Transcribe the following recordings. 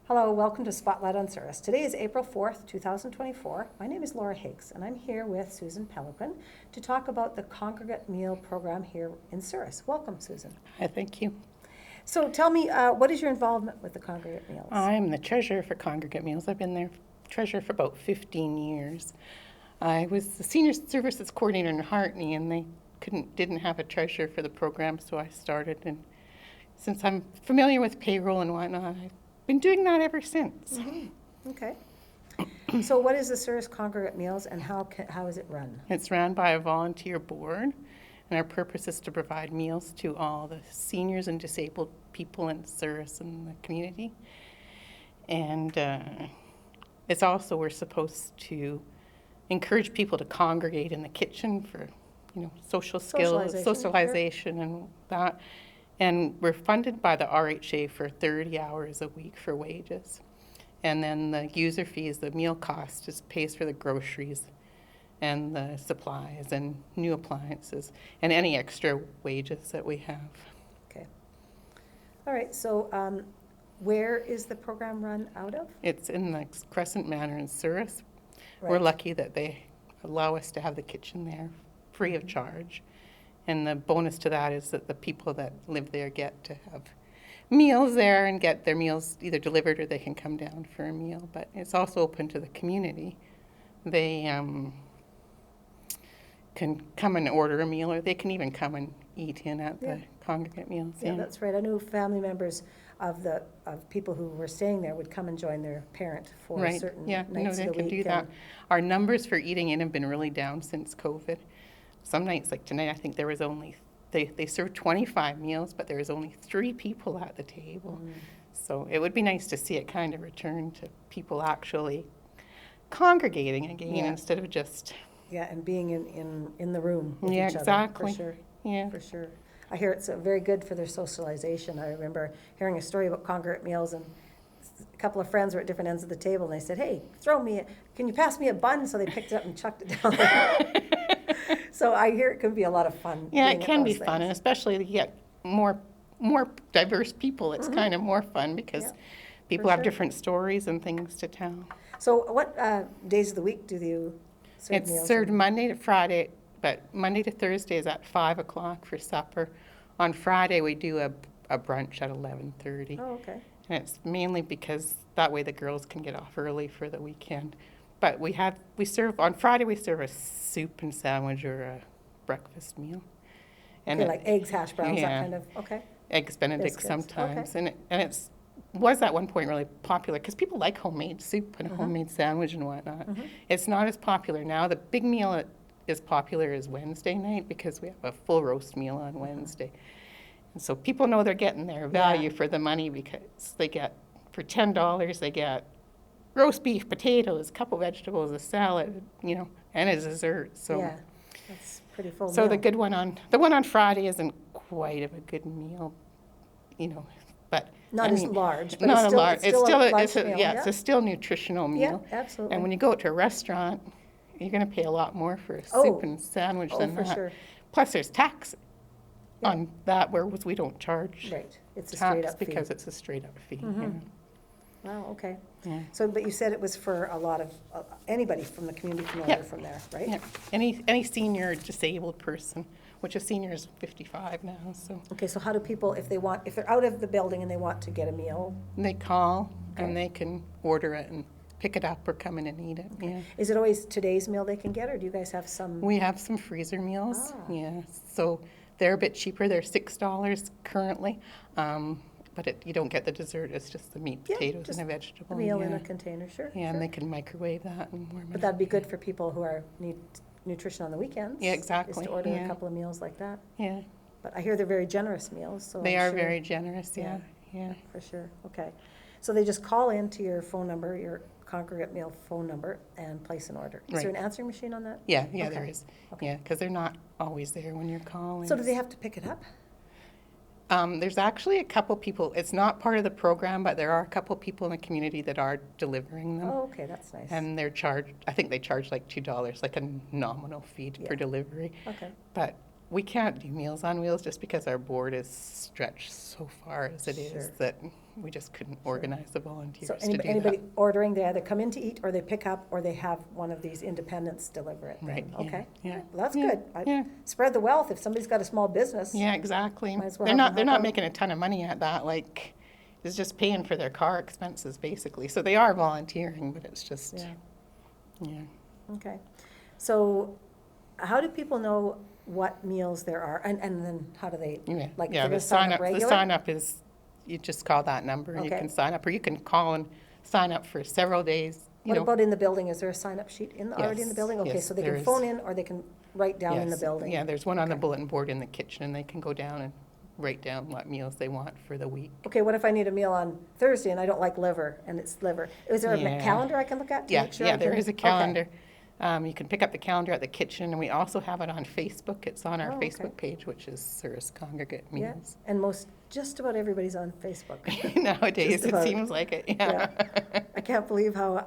Hello, welcome to Spotlight on Service. Today is April 4th, 2024. My name is Laura Higgs, and I'm here with Susan Peloquin to talk about the Congregate Meal program here in Souris. Welcome, Susan. Hi, thank you. So tell me, what is your involvement with the Congregate Meals? I'm the treasurer for Congregate Meals. I've been their treasurer for about 15 years. I was the senior services coordinator in Hartney, and they didn't have a treasurer for the program, so I started. And since I'm familiar with payroll and whatnot, I've been doing that ever since. Mm-hmm. Okay. So what is the Souris Congregate Meals, and how is it run? It's run by a volunteer board, and our purpose is to provide meals to all the seniors and disabled people in Souris and the community. And it's also, we're supposed to encourage people to congregate in the kitchen for, social skills, socialization, and that. And we're funded by the RHA for 30 hours a week for wages. And then the user fees, the meal cost, just pays for the groceries and the supplies and new appliances and any extra wages that we have. Okay. All right, so where is the program run out of? It's in the Crescent Manor in Souris. Right. We're lucky that they allow us to have the kitchen there free of charge. And the bonus to that is that the people that live there get to have meals there and get their meals either delivered or they can come down for a meal. But it's also open to the community. They can come and order a meal, or they can even come and eat in at the Congregate Meals. Yeah, that's right. I knew family members of people who were staying there would come and join their parent for certain nights of the week. They can do that. Our numbers for eating in have been really down since COVID. Some nights, like tonight, I think there was only, they served 25 meals, but there was only 3 people at the table. So it would be nice to see it kind of return to people actually congregating again instead of just... Yeah, and being in the room with each other. Exactly. For sure. Yeah. For sure. I hear it's very good for their socialization. I remember hearing a story about Congregate Meals, and a couple of friends were at different ends of the table, and they said, "Hey, can you pass me a bun?" So they picked it up and chucked it down there. So I hear it can be a lot of fun. Yeah, it can be fun, and especially to get more diverse people. It's kind of more fun because people have different stories and things to tell. So what days of the week do you serve meals? It's served Monday to Friday, but Monday to Thursday is at 5 o'clock for supper. On Friday we do a brunch at 11:30. Oh, okay. And it's mainly because that way the girls can get off early for the weekend. But on Friday we serve a soup and sandwich or a breakfast meal. And like eggs, hash browns, that kind of, okay. Eggs Benedict sometimes. Okay. And it was at one point really popular because people like homemade soup and a homemade sandwich and whatnot. It's not as popular now. The big meal is popular is Wednesday night because we have a full roast meal on Wednesday. And so people know they're getting their value for the money because they get, for $10, they get roast beef, potatoes, a couple vegetables, a salad, and a dessert. So yeah, that's pretty full. So meal. the one on Friday isn't quite of a good meal, but not as large. But not it's still a large meal. It's a still nutritional meal. Yeah, absolutely. And when you go to a restaurant, you're going to pay a lot more for a soup and sandwich than that. Sure. Plus, there's tax on that, whereas we don't charge It's a tax straight up fee. because it's a straight up fee. Wow, okay. Yeah. So, but you said it was for a lot of, anybody from the community can order from there, right? Yeah. Any senior or disabled person, which a senior is 55 now, so. Okay, so how do people, if they're out of the building and they want to get a meal? They call and they can order it and pick it up or come in and eat it, yeah. Is it always today's meal they can get, or do you guys have some? We have some freezer meals, so they're a bit cheaper. They're $6 currently. But you don't get the dessert. It's just the meat, potatoes, and a vegetable. A meal in a container, sure. Yeah, and they can microwave that and warm it. But that'd be good for people who need nutrition on the weekends. Yeah, exactly. Is to order a couple of meals like that. Yeah. But I hear they're very generous meals. So they are very generous, yeah. For sure, okay. So they just call in to your phone number, your Congregate Meal phone number, and place an order. Is there an answering machine on that? Yeah, there is. Okay. Yeah, because they're not always there when you're calling. So do they have to pick it up? There's actually a couple people, it's not part of the program, but there are a couple people in the community that are delivering them. Oh, okay, that's nice. And they're charged, I think they charge like $2, like a nominal fee for delivery. Okay. But we can't do Meals on Wheels just because our board is stretched so far as it Sure. is that we just couldn't organize the volunteers So to do anybody that. ordering, they either come in to eat, or they pick up, or they have one of these independents deliver it then? Right, yeah, Okay, yeah, well, that's yeah, good. yeah. Spread the wealth. If somebody's got a small business. Yeah, exactly. Might as well They're have not, them they're help not out. making a ton of money at that, like, it's just paying for their car expenses, basically. So they are volunteering, but it's just, Yeah, yeah. okay. So how do people know what meals there are? And then how do they, Yeah, like, if yeah, they're the gonna sign sign up up, the regular? sign up is, you just call that number and you Okay. can sign up, or you can call and sign up for several days, you What know. about in the building? Is there a sign-up sheet already in the Yes, building? Okay, yes, so they there can is. phone in, or they can write down in the Yes, building? yeah, there's one on the Okay. bulletin board in the kitchen, and they can go down and write down what meals they want for the week. Okay, what if I need a meal on Thursday and I don't like liver, and it's liver? Is there a Yeah. calendar I can look at to Yeah, make sure? yeah, I there can- is a okay. calendar. You can pick up the calendar at the kitchen, and we also have it on Facebook. It's on our Oh, okay. Facebook page, which is Service Congregate Yeah, Meals. and just about everybody's on Facebook. Nowadays, Just it about. seems like it, yeah. I can't believe how,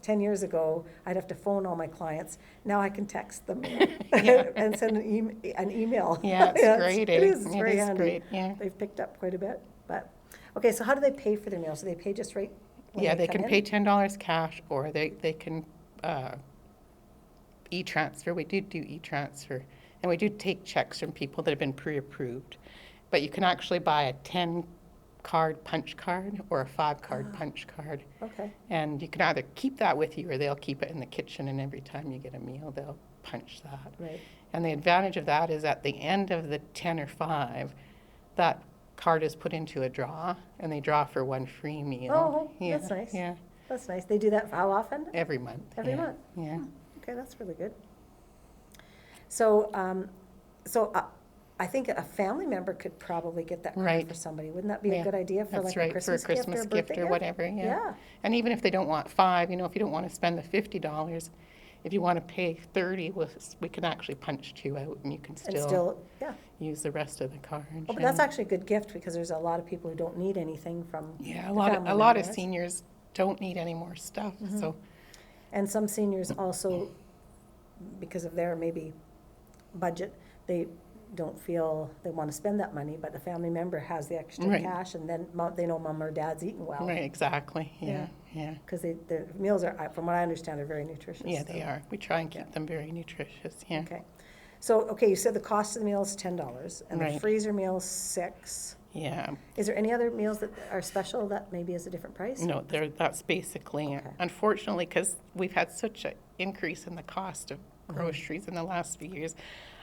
10 years ago, I'd have to phone all my clients. Now I can text them Yeah. and send an email. Yeah, it's great, It eh? is, it's It very is handy. great, yeah. They've picked up quite a bit, but, okay, so how do they pay for their meals? Do they pay just right when Yeah, they they come can in? pay $10 cash, or they can e-transfer. We do e-transfer, and we do take checks from people that have been pre-approved. But you can actually buy a 10-card punch card or a 5-card punch card. Okay, And you can either keep that with you, or they'll keep it in the kitchen, and every time you get a meal, they'll punch that. right. And the advantage of that is at the end of the 10 or 5, that card is put into a draw, and they draw for one free meal. Oh, Yeah, that's nice. Yeah, That's nice. They do that how often? every month. Every yeah, month? Yeah. Okay, that's really good. So, I think a family member could probably get that card Right. for somebody. Wouldn't that be a Yeah, good idea for That's like right, a Christmas for a Christmas gift or a birthday gift? whatever, yeah. Yeah, And even if they don't want 5, if you don't want to spend the $50, if you want to pay 30, we can actually punch 2 out, and you can and still, yeah. use the rest of the card. Oh, but that's actually a good gift, because there's a lot of people who don't need anything from Yeah, the a lot family of members. seniors don't need any more stuff, so, And some seniors also, because of their maybe budget, they don't feel they want to spend that money, but the family member has the extra Right. cash, and then they know mom or dad's eating well. right, exactly, yeah, yeah. Because the meals are, from what I understand, are very nutritious. Yeah, they so- are. We try and keep Yeah. them very nutritious, yeah. Okay. So, okay, you said the cost of the meal is $10, and the Right. freezer meal is $6. Yeah, Is there any other meals that are special that maybe is a different price? no, that's basically, Okay. unfortunately, because we've had such an increase in the cost of groceries in the last few years,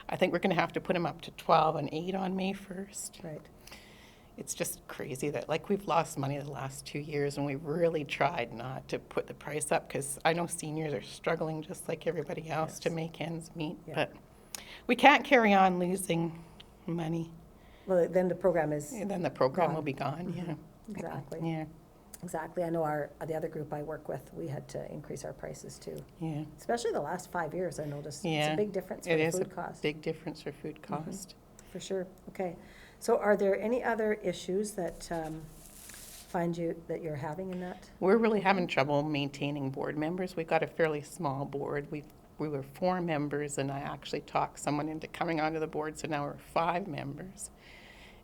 I think we're going to have to put them up to 12 and 8 on May 1st. Right. It's just crazy that, like, we've lost money the last 2 years, and we've really tried not to put the price up, because I know seniors are struggling just like everybody else to Yes. make ends meet. Yeah. But we can't carry on losing money, Well, then the program is, and then the program Gone. will be gone, yeah. exactly, Yeah, exactly. I know the other group I work with, we had to increase our prices too. yeah. Especially the last 5 years, I noticed. It's Yeah, a big difference for It the is a food cost. big difference for food cost. For sure, okay. So are there any other issues that that you're having in that? We're really having trouble maintaining board members. We've got a fairly small board. We were 4 members, and I actually talked someone into coming onto the board, so now we're 5 members.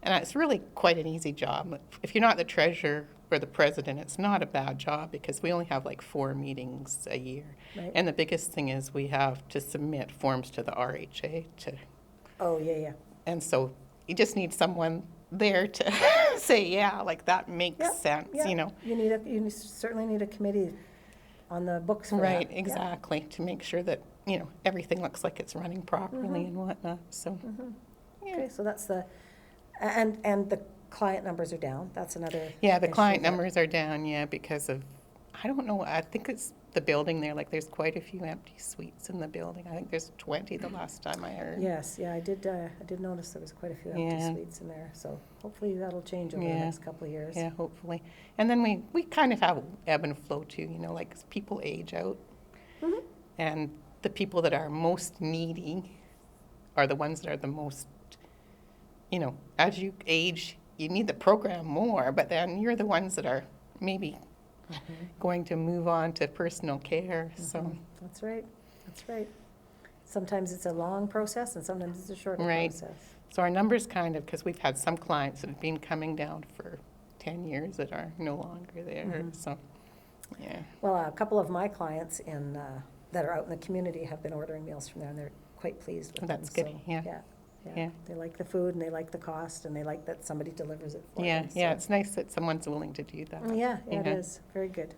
And it's really quite an easy job. If you're not the treasurer or the president, it's not a bad job, because we only have like 4 meetings a year. Right. And the biggest thing is we have to submit forms to the RHA Oh, yeah. and so you just need someone there to say, yeah, like that makes Yeah, sense, yeah. you know. You certainly need a committee on the books for that. Right, Yeah. exactly, to make sure that, everything looks like it's running properly and whatnot, so. yeah. Okay, so that's and the client numbers are down. That's another. Yeah, the issue client that- numbers are down, yeah, because of, I don't know, I think it's the building there, like there's quite a few empty suites in the building. I think there's 20 the last time I heard. Yes, yeah, I did notice there was quite a few empty Yeah. suites in there, so hopefully that'll change over the Yeah. next couple of years. Yeah, hopefully. And then we kind of have ebb and flow too, like as people age out. Mhm. And the people that are most needy are the ones that are the most, as you age, you need the program more, but then you're the ones that are maybe going to move on to personal care, so. That's right, that's right. Sometimes it's a long process and sometimes it's a shorter Right. process. So our numbers kind of, because we've had some clients that have been coming down for 10 years that are no longer there. Mhm. So, yeah. Well, a couple of my clients that are out in the community have been ordering meals from there, and they're quite pleased with them. That's good, So, yeah. Yeah. They like the food, and they like the cost, and they like that somebody delivers it for Yeah, them. yeah, so- it's nice that someone's willing to do that. Yeah, it Yeah. is. Very good.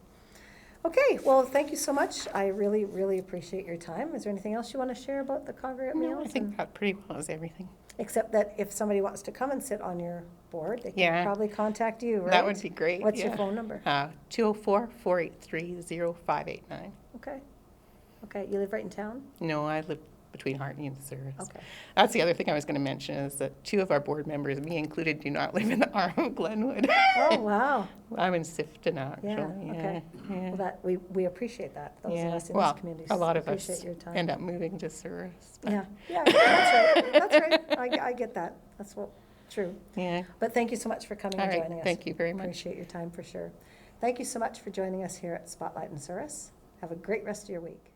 Okay, well, thank you so much. I really, really appreciate your time. Is there anything else you want to share about the Congregate No, Meals? I think that pretty well is everything. Except that if somebody wants to come and sit on your board, they can Yeah. probably contact you, right? That would be great. What's your yeah. phone number? 204-483-0589. Okay. Okay, you live right in town? No, I live between Hartney and Service. Okay. That's the other thing I was going to mention is that 2 of our board members, me included, do not live in the arm of Glenwood. Oh, wow. I'm in Sifton, actually. Yeah, okay. Yeah. Well, we appreciate that, those of Yeah. us in Well, this community. a lot of appreciate us your time. end up moving to Service. but- Yeah, yeah, that's right, that's right. I get that. That's true. Yeah. But thank you so much for coming All and right. joining us. Thank you very much. Appreciate your time for sure. Thank you so much for joining us here at Spotlight and Souris. Have a great rest of your week.